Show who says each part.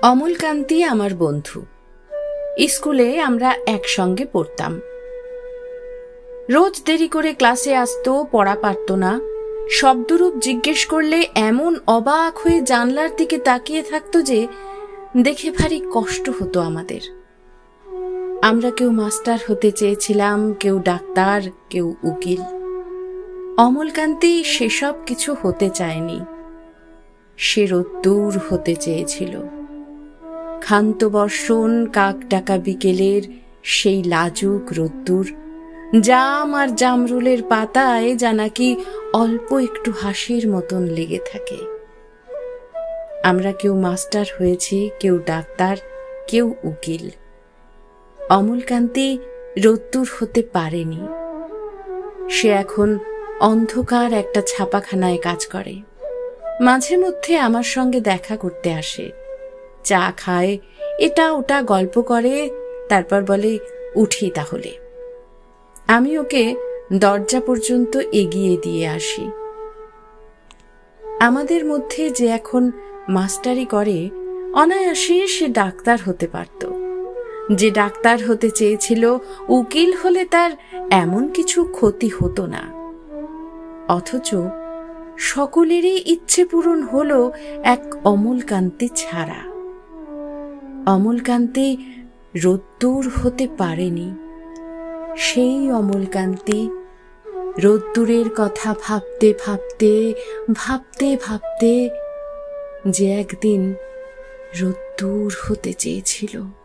Speaker 1: অমলকান্তি আমার বন্ধু। স্কুলে আমরা একসঙ্গে পড়তাম। রোজ দেরি করে ক্লাসে আসতো, পড়া পারত না। শব্দরূপ জিজ্ঞেস করলে এমন অবাক হয়ে জানলার দিকে তাকিয়ে থাকতো যে দেখে ভারী কষ্ট হতো আমাদের। আমরা কেউ মাস্টার হতে চেয়েছিলাম, কেউ ডাক্তার, কেউ উকিল। অমলকান্তি সেসব কিছু হতে চায়নি। সে রোদ্দুর হতে চেয়েছিল। ক্ষান্ত বর্ষণ, কাক ডাকা বিকেলের সেই লাজুক রোদ্দুর, জাম আর জামরুলের পাতায় যা নাকি অল্প একটু হাসির মতন লেগে থাকে। আমরা কেউ মাস্টার হয়েছি, কেউ ডাক্তার, কেউ উকিল। অমলকান্তি রোদ্দুর হতে পারেনি। সে এখন অন্ধকার একটা ছাপাখানায় কাজ করে। মাঝে মধ্যে আমার সঙ্গে দেখা করতে আসে, চা খায়, এটা ওটা গল্প করে, তারপর বলে উঠি তাহলে। আমি ওকে দরজা পর্যন্ত এগিয়ে দিয়ে আসি। আমাদের মধ্যে যে এখন মাস্টারি করে, অনায়াসে সে ডাক্তার হতে পারত। যে ডাক্তার হতে চেয়েছিল, উকিল হলে তার এমন কিছু ক্ষতি হতো না। অথচ সকলেরই ইচ্ছে পূরণ হলো এক অমলকান্তি ছাড়া। অমলকান্তি রোদ্দুর হতে পারেনি। সেই অমলকান্তি রোদ্দুরের কথা ভাবতে ভাবতে ভাবতে ভাবতে যে একদিন রোদ্দুর হতে চেয়েছিল।